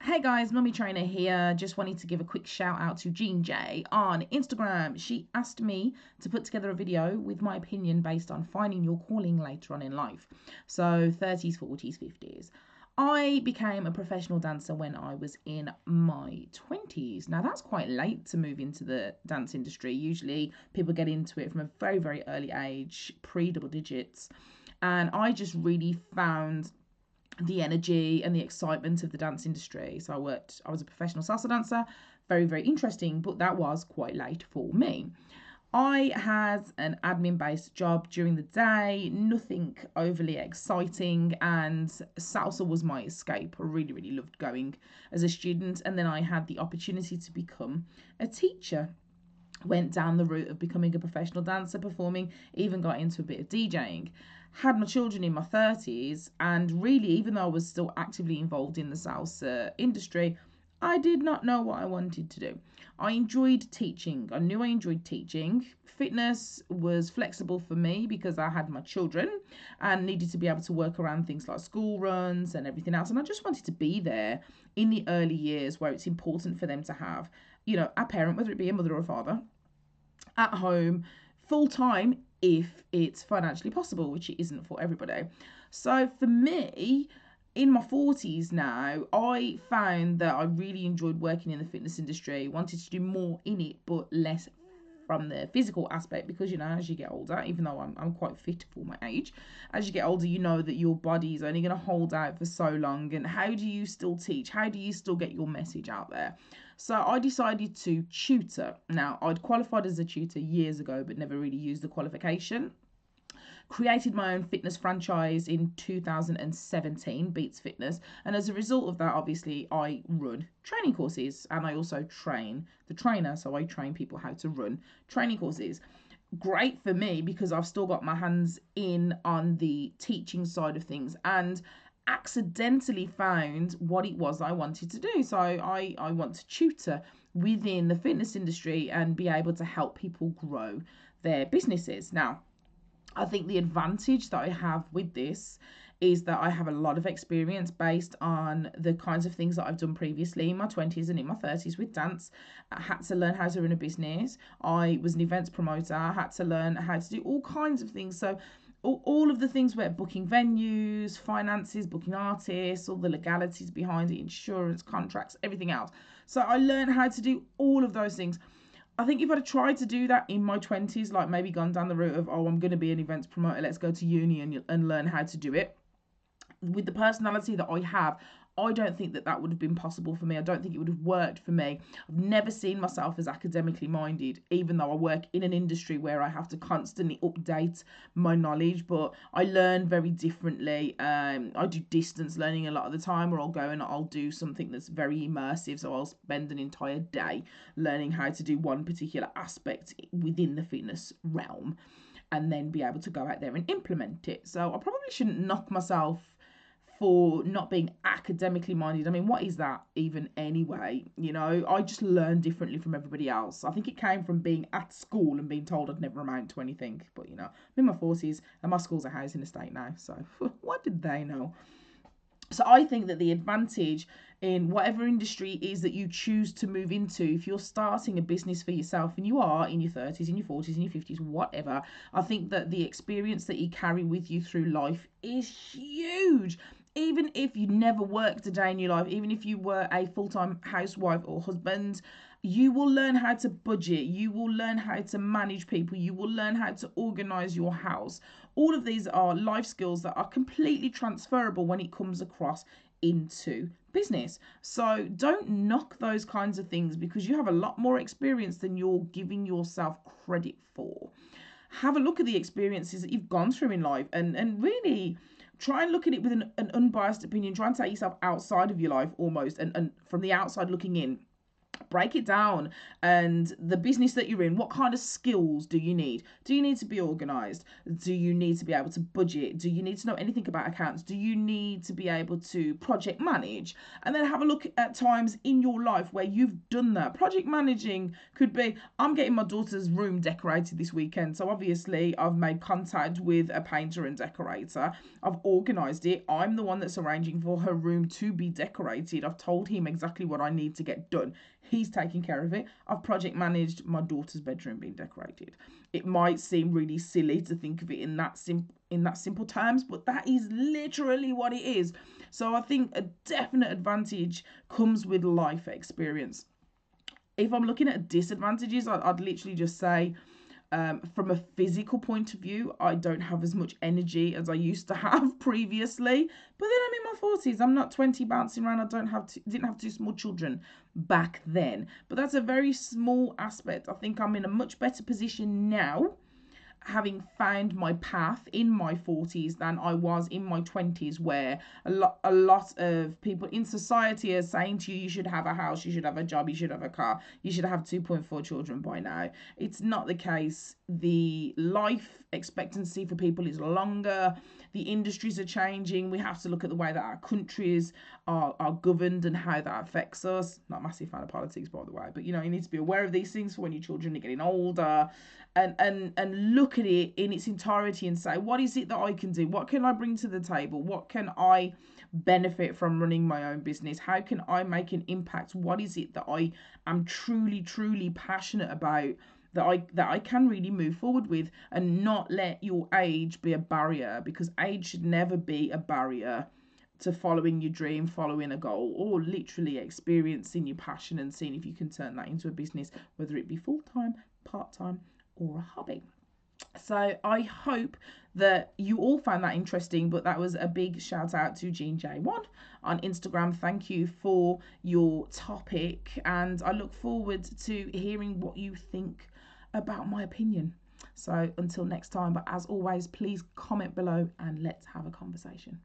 Hey guys, Mummy Trainer here. Just wanted to give a quick shout out to Jean J on Instagram. She asked me to put together a video with my opinion based on finding your calling later on in life. So 30s, 40s, 50s. I became a professional dancer when I was in my 20s. Now that's quite late to move into the dance industry. Usually people get into it from a very, very early age, pre-double digits. And I just really found the energy and the excitement of the dance industry. So I was a professional salsa dancer, very, very interesting, but that was quite late for me. I had an admin based job during the day, nothing overly exciting, and salsa was my escape. I really, really loved going as a student, and then I had the opportunity to become a teacher. Went down the route of becoming a professional dancer, performing, even got into a bit of DJing. Had my children in my 30s, and really, even though I was still actively involved in the salsa industry, I did not know what I wanted to do. I enjoyed teaching. I knew I enjoyed teaching. Fitness was flexible for me because I had my children and needed to be able to work around things like school runs and everything else. And I just wanted to be there in the early years where it's important for them to have, a parent, whether it be a mother or a father, at home full time if it's financially possible, which it isn't for everybody. So for me, in my 40s now, I found that I really enjoyed working in the fitness industry, wanted to do more in it, but less from the physical aspect because, as you get older, even though I'm quite fit for my age, as you get older, you know that your body is only going to hold out for so long. And how do you still teach? How do you still get your message out there? So I decided to tutor. Now, I'd qualified as a tutor years ago, but never really used the qualification. Created my own fitness franchise in 2017, Beats Fitness. And as a result of that, obviously, I run training courses and I also train the trainer. So I train people how to run training courses. Great for me because I've still got my hands in on the teaching side of things and accidentally found what it was I wanted to do. So I want to tutor within the fitness industry and be able to help people grow their businesses. Now, I think the advantage that I have with this is that I have a lot of experience based on the kinds of things that I've done previously in my 20s and in my 30s with dance. I had to learn how to run a business. I was an events promoter. I had to learn how to do all kinds of things. So all of the things where booking venues, finances, booking artists, all the legalities behind it, insurance, contracts, everything else. So I learned how to do all of those things. I think if I'd tried to do that in my 20s, like maybe gone down the route of, I'm going to be an events promoter, let's go to uni and learn how to do it. With the personality that I have, I don't think that would have been possible for me. I don't think it would have worked for me. I've never seen myself as academically minded, even though I work in an industry where I have to constantly update my knowledge, but I learn very differently. I do distance learning a lot of the time, where I'll go and I'll do something that's very immersive. So I'll spend an entire day learning how to do one particular aspect within the fitness realm and then be able to go out there and implement it. So I probably shouldn't knock myself for not being academically minded. I mean, what is that even anyway? I just learn differently from everybody else. I think it came from being at school and being told I'd never amount to anything. But, I'm in my 40s and my school's a housing estate now. So what did they know? So I think that the advantage in whatever industry is that you choose to move into, if you're starting a business for yourself and you are in your 30s, in your 40s, in your 50s, whatever, I think that the experience that you carry with you through life is huge. Even if you never worked a day in your life, even if you were a full-time housewife or husband, you will learn how to budget, you will learn how to manage people, you will learn how to organize your house. All of these are life skills that are completely transferable when it comes across into business. So don't knock those kinds of things because you have a lot more experience than you're giving yourself credit for. Have a look at the experiences that you've gone through in life and really try and look at it with an unbiased opinion. Try and take yourself outside of your life almost and from the outside looking in break it down. And the business that you're in, what kind of skills do you need? Do you need to be organized? Do you need to be able to budget? Do you need to know anything about accounts? Do you need to be able to project manage? And then have a look at times in your life where you've done that. Project managing could be, I'm getting my daughter's room decorated this weekend, so obviously I've made contact with a painter and decorator. I've organized it. I'm the one that's arranging for her room to be decorated. I've told him exactly what I need to get done. He's taking care of it. I've project managed my daughter's bedroom being decorated. It might seem really silly to think of it in that simple terms, but that is literally what it is. So I think a definite advantage comes with life experience. If I'm looking at disadvantages, I'd literally just say, from a physical point of view, I don't have as much energy as I used to have previously. But then I'm in my 40s. I'm not 20 bouncing around. Didn't have two small children back then. But that's a very small aspect. I think I'm in a much better position now, having found my path in my 40s than I was in my 20s, where a lot of people in society are saying to you, you should have a house, you should have a job, you should have a car, you should have 2.4 children by now. It's not the case. The life expectancy for people is longer. The industries are changing. We have to look at the way that our countries are governed and how that affects us. Not a massive fan of politics, by the way, but you need to be aware of these things for when your children are getting older, and look at it in its entirety and say, what is it that I can do? What can I bring to the table? What can I benefit from running my own business? How can I make an impact? What is it that I am truly passionate about, that I can really move forward with, and not let your age be a barrier, because age should never be a barrier to following your dream, following a goal, or literally experiencing your passion and seeing if you can turn that into a business, whether it be full-time, part-time, or a hobby. So I hope that you all found that interesting, but that was a big shout out to Jean J1 on Instagram. Thank you for your topic, and I look forward to hearing what you think about my opinion. So until next time, but as always, please comment below and let's have a conversation.